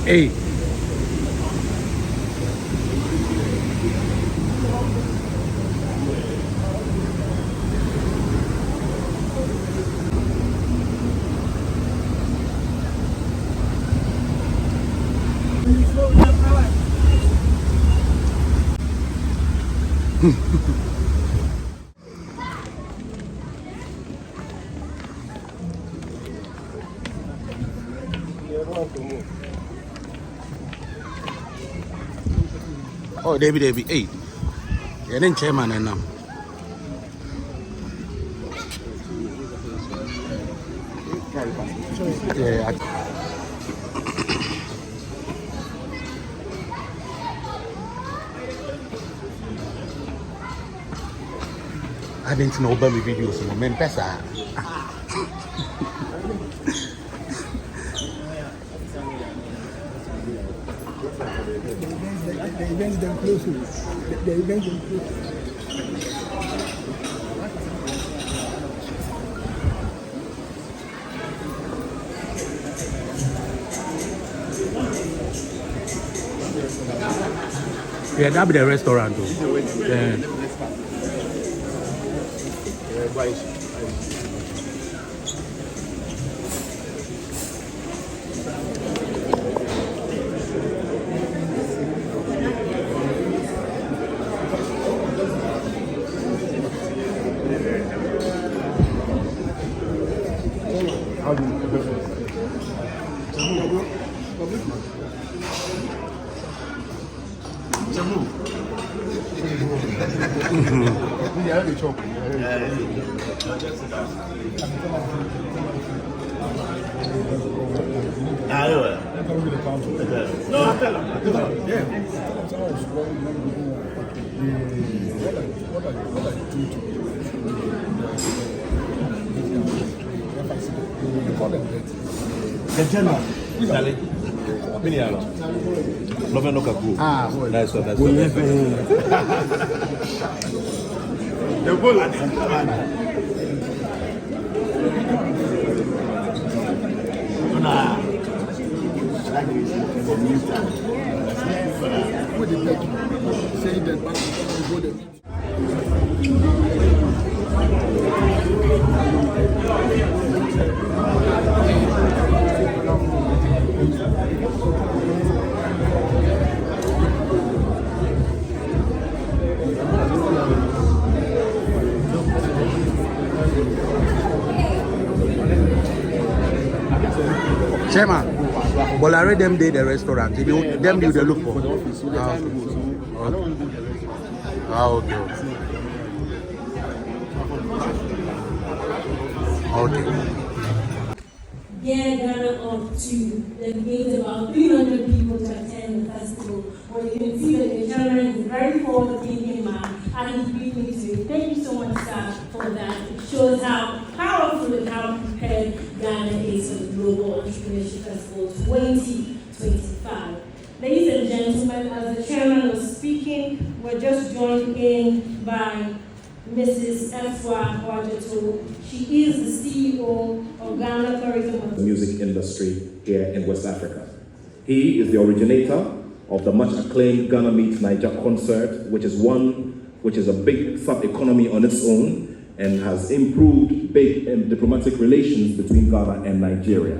Hey. Oh, Debbie. Hey. Yeah, then chairman and now. Yeah. I didn't know about my videos. So, man, pesa. The events them closely. The events them closely. Yeah, that'll be the restaurant too. Yeah. Chairman, but I read them day the restaurant. Them do they look for? Okay. Get Ghana up to the gate about 300 people to attend the festival. Well, you can see that the chairman is a very forward-thinking man, and he's beating me to it. Thank you so much, sir, for that. It shows how powerful and how prepared Ghana is for the Global Entrepreneurship Festival 2025. Ladies and gentlemen, as the chairman was speaking, we're just joined in by Mrs. Efwa Wajato. She is the CEO of Ghana Tourism. The music industry here in West Africa. He is the originator of the much acclaimed Ghana Meets Niger concert, which is a big sub-economy on its own and has improved big diplomatic relations between Ghana and Nigeria.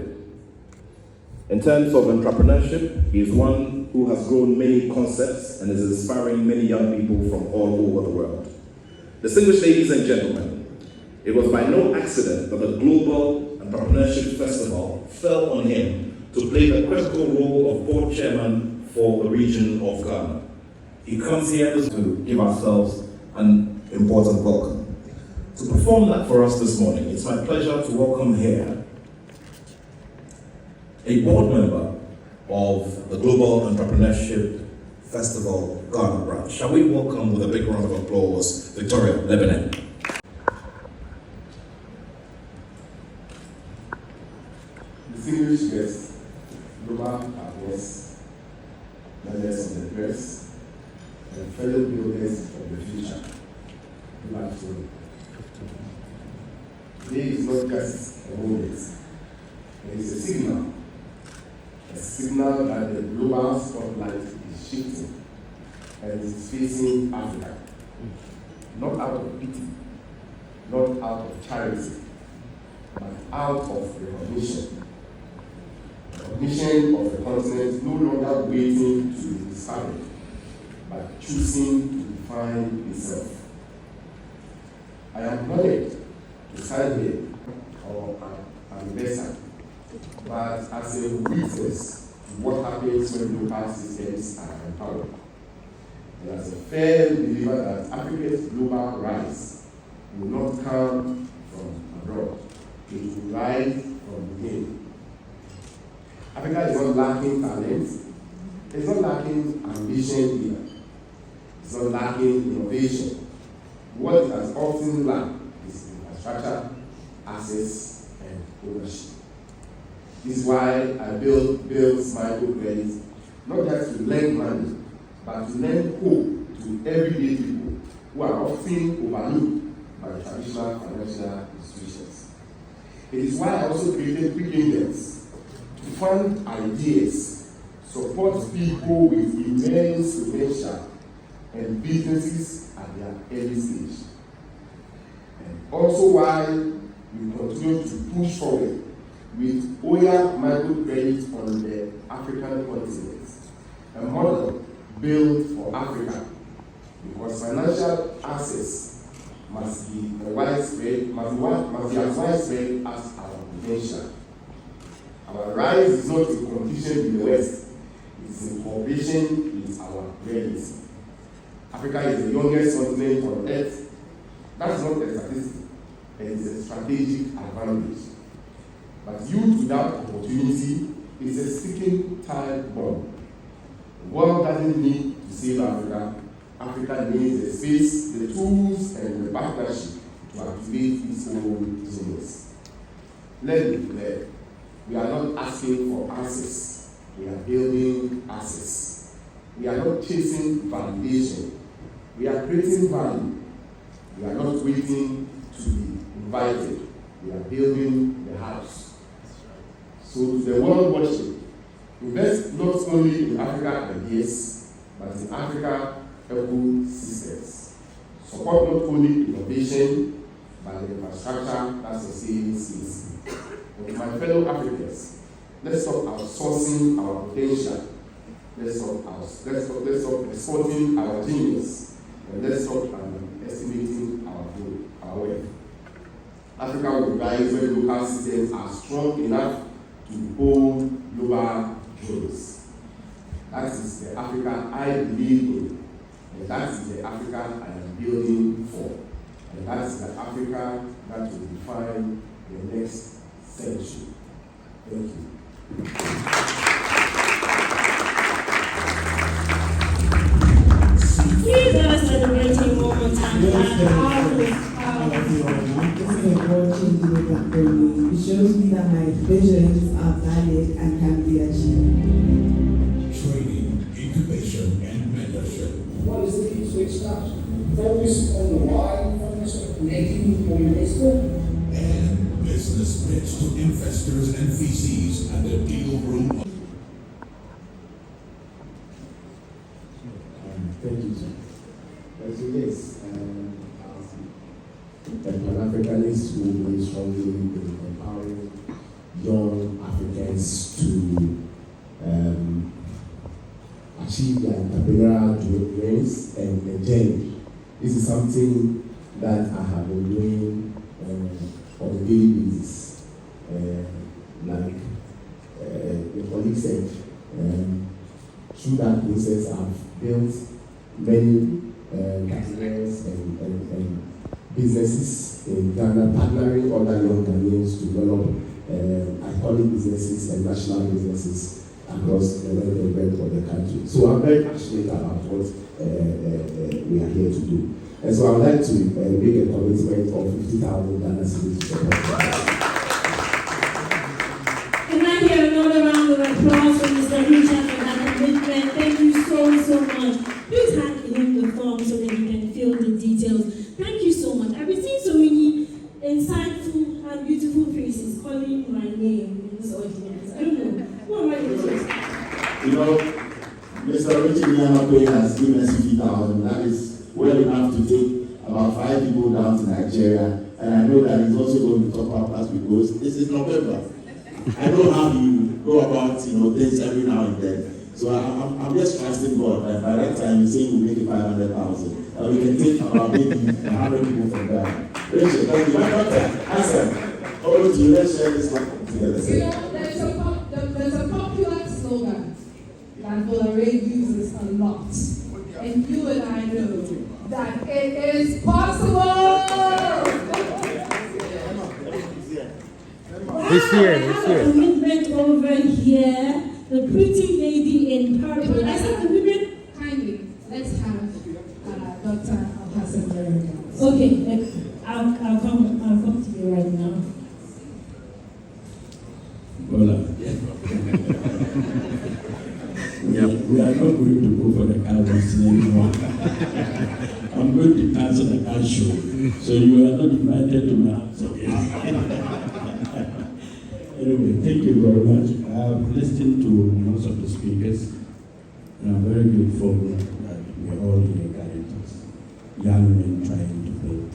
In terms of entrepreneurship, he is one who has grown many concepts and is inspiring many young people from all over the world. Distinguished ladies and gentlemen, it was by no accident that the Global Entrepreneurship Festival fell on him to play the critical role of board chairman for the region of Ghana. He comes here to give ourselves an important welcome. To perform that for us this morning, it's my pleasure to welcome here a board member of the Global Entrepreneurship Festival Ghana branch. Shall we welcome with a big round of applause, Victoria Lebanon. Distinguished guests, global awards, members of the press, and fellow builders of the future. Good afternoon. Today is not just a moment, it is a signal a signal that the global spotlight is shifting and is facing Africa, not out of pity, not out of charity, but out of recognition. Recognition of the continent no longer waiting to be discovered, but choosing to define itself. I am honored to stand here or an investor, but as a witness to what happens when local systems are empowered, and as a firm believer that Africa's global rise will not come from abroad, it will rise from within. Africa is not lacking talent, it's not lacking ambition either, it's not lacking innovation. What it has often lacked is infrastructure, access, and ownership. This is why I built microcredit, not just to lend money, but to lend hope to everyday people who are often overlooked by traditional financial institutions. It is why I also created big index to fund ideas, support people with immense potential, and businesses at their early stage. And also why we continue to push forward with Oya microcredit on the African continent, a model built for Africa, because financial access must be as widespread as our potential. Our rise is not in competition with the West, it is in cooperation with our realities. Africa is the youngest continent on earth. That's not a statistic, it is a strategic advantage. But youth without opportunity is a sticking time bomb. The world doesn't need to save Africa. Africa needs the space, the tools, and the partnership to activate its own genius. Let me be clear. We are not asking for access. We are building access. We are not chasing validation. We are creating value. We are not waiting to be invited. We are building the house. So to the world watching, invest not only in Africa ideas, but in Africa ecosystems. Support not only innovation, but the infrastructure that sustains it. And to my fellow Africans, let's stop outsourcing our potential. Let's stop exporting our genius. And let's stop estimating our wealth. Africa will rise when local systems are strong enough to hold global dreams. That is the Africa I believe in, and that is the Africa I am building for, and that is the Africa that will define the next century. Thank you. Please let us celebrate him one more time. It shows me that my visions are valid and can be achieved. Training, incubation, and mentorship. What is the key to start? Focus on the why, focus on connecting with investor. And business pitch to investors and VCs at the deal room. Thank you, sir. So yes, the Pan-Africanists will be strongly in empowering young Africans to achieve their entrepreneurial dreams and journey. This is something that I have been doing on a daily basis. Like the colleague said, through that process I've built many categories and businesses in Ghana, partnering other young Ghanaians to develop iconic businesses and national businesses across the length and breadth of the country. So I'm very passionate about what we are here to do. And so I would like to make a commitment of 50,000 Ghana cedis to support. Can I hear another round of applause for Mr. Richard for that commitment? Thank you so much. Please hand him the form so that he can fill the details. Thank you so much. I received so many insightful beautiful and beautiful faces calling my name in this audience. I don't know. Who am I to? You know, Mr. Richard Nyamakoye has given us 50,000. That is well enough to take about 5 people down to Nigeria. And I know that he's also going to top up as we go. This is November. I know how you go about, things every now and then. So I'm just trusting God that by that time you say we'll make it 500,000. And we can take about maybe 100 people from there. Rachel, thank you. My daughter, Hassan, over to you. Let's share this one together. There's a popular slogan that Billionaire uses a lot. And you and I know that it is possible. He's here. I have a commitment over here. The pretty lady in purple. I said the women. Kindly, let's have Dr. Hassan America. Okay, I'll come to you right now. Hola. We are not going to go for the Calvin's anymore. I'm going to answer the car show. So you are not invited to my house again. Anyway, thank you very much. I have listened to most of the speakers, and I'm very grateful that we're all here guarantors, young men trying to build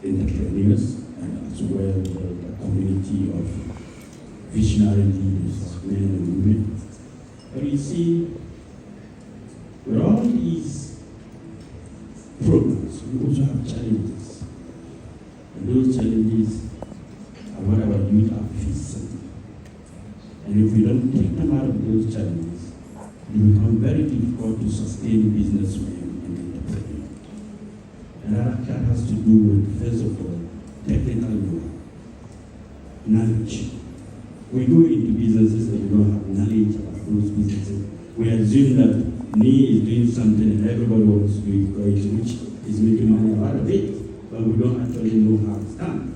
entrepreneurs, and as well build a community of visionary leaders, men and women. But you see, with all these programs, we also have challenges. And those challenges are what our youth are facing. And if we don't take them out of those challenges, it will become very difficult to sustain businessmen and entrepreneurs. And that has to do with, first of all, technical knowledge. We go into businesses and we don't have knowledge about those businesses. We assume that me is doing something and everybody wants to do it because which is making money out of it, but we don't actually know how it's done.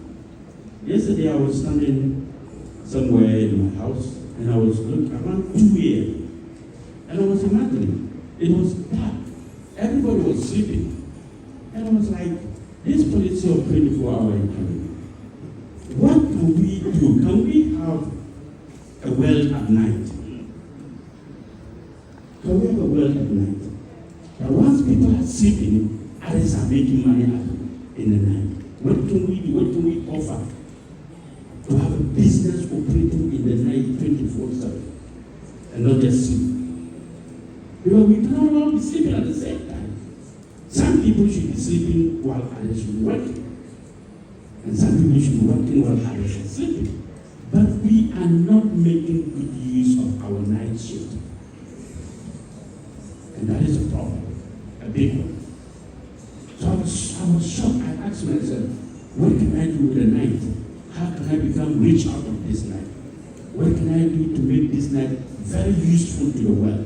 Yesterday I was standing somewhere in my house and I was looking around 2 a.m. and I was imagining it was dark. Everybody was sleeping. And I was like, this policy of 24-hour economy, what can we do? Can we have a well at night? Can we have a well at night? But once people are sleeping, others are making money in the night. What can we do? What can we offer to have a business operating in the night 24/7 and not just sleep? Because we cannot all be sleeping at the same time. Some people should be sleeping while others should be working. And some people should be working while others are sleeping. But we are not making good use of our night shift. And that is a problem, a big one. So I was shocked. I asked myself, what can I do with the night? How can I become rich out of this night? What can I do to make this night very useful to the world?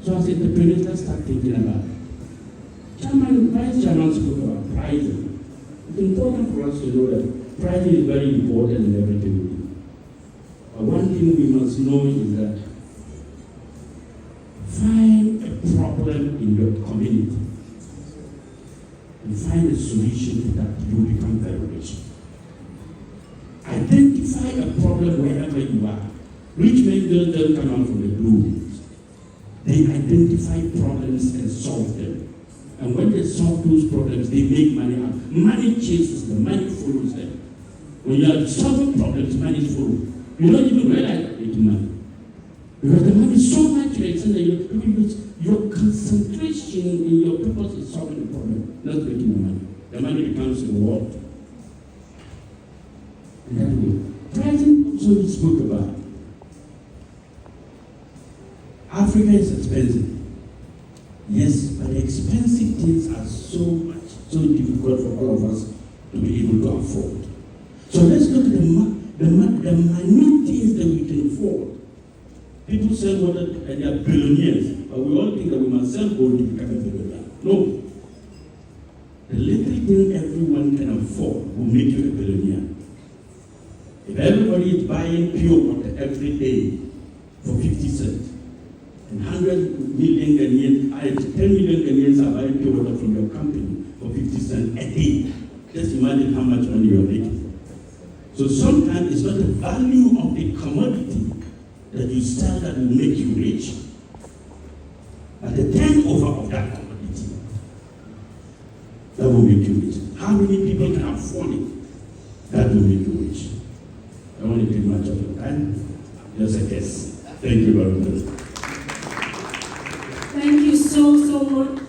So as entrepreneurs, let's start thinking about it. Vice Chairman spoke about pricing. It's important for us to know that pricing is very important in everything we do. But one thing we must know is that find a problem in your community and find a solution to that, you will become very rich. Identify a problem wherever you are. Rich men don't come out from the blue. They identify problems and solve them. And when they solve those problems, they make money out. Money chases them, money follows them. When you are solving problems, money follows. You don't even realize you're making money. Because the money is so much to the extent that your concentration in your purpose is solving the problem, not making the money. The money becomes a reward. And anyway, pricing also we spoke about. Africa is expensive. Yes, but the expensive things are so difficult for all of us to be able to afford. So let's look at the minute things that we can afford. People sell water and they are billionaires, but we all think that we must sell gold to become a billionaire. No. The little thing everyone can afford will make you a billionaire. If everybody is buying pure water every day for 50 cents, and 100 million Ghanaians, 10 million Ghanaians are buying pure water from your company for 50 cents a day. Just imagine how much money you are making. So sometimes it's not the value of the commodity that you sell that will make you rich, but the turnover of that commodity that will make you rich. How many people can afford it? That will make you rich. I don't want to take much of your time. Just a guess. Thank you very much. Thank you so much.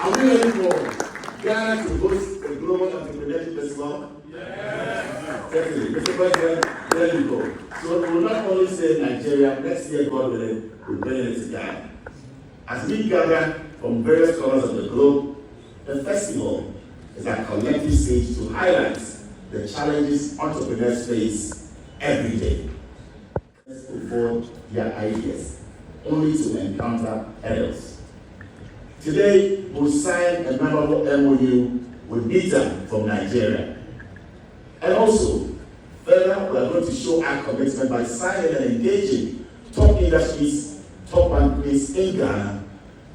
Are we ready for Ghana to host a global entrepreneurship festival? Yes. Certainly. Mr. President, there you go. So we will not only say Nigeria, next year, God willing, we'll bring it to Ghana. As we gather from various corners of the globe, the festival is a collective stage to highlight the challenges entrepreneurs face every day. Let's put forward their ideas, only to encounter hurdles. Today, we'll sign a memorable MOU with Bita from Nigeria. And also, further, we are going to show our commitment by signing and engaging top industries, top companies in Ghana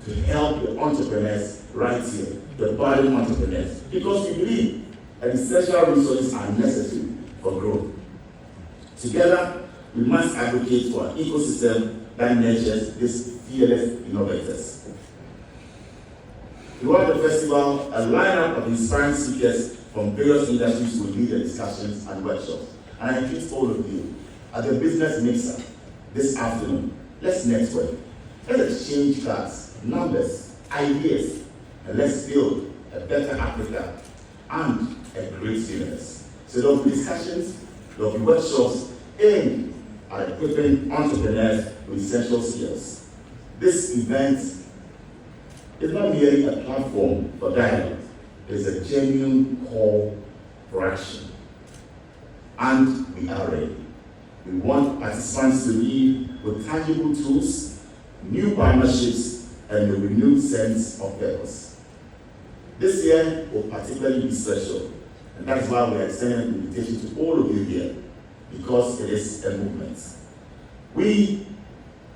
to help the entrepreneurs right here, the budding entrepreneurs, because we believe that essential resources are necessary for growth. Together, we must advocate for an ecosystem that nurtures these fearless innovators. Throughout the festival, a lineup of inspiring speakers from various industries will lead the discussions and workshops. And I invite all of you at the Business Mixer this afternoon. Let's network. Let's exchange cards, numbers, ideas, and let's build a better Africa and a great universe. So there will be discussions, there will be workshops aimed at equipping entrepreneurs with essential skills. This event is not merely a platform for dialogue, it is a genuine call for action. And we are ready. We want participants to leave with tangible tools, new partnerships, and a renewed sense of purpose. This year will particularly be special, and that's why we are extending an invitation to all of you here, because it is a movement. We,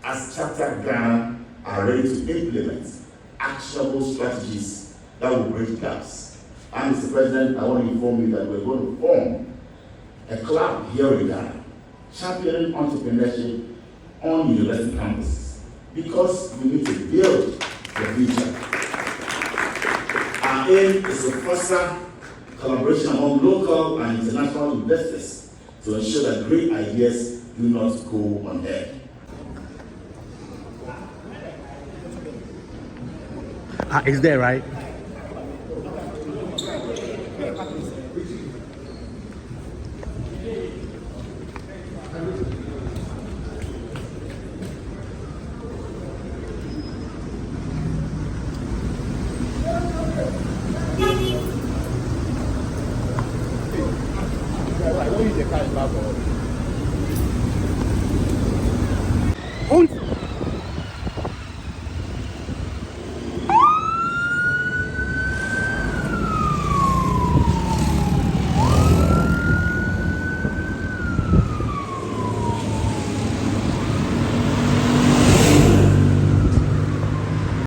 as Chapter Ghana, are ready to implement actionable strategies that will bridge gaps. And Mr. President, I want to inform you that we're going to form a club here in Ghana, championing entrepreneurship on university campuses, because we need to build the future. Our aim is to foster collaboration among local and international investors to ensure that great ideas do not go unheard. It's there, right? I don't use the car in back.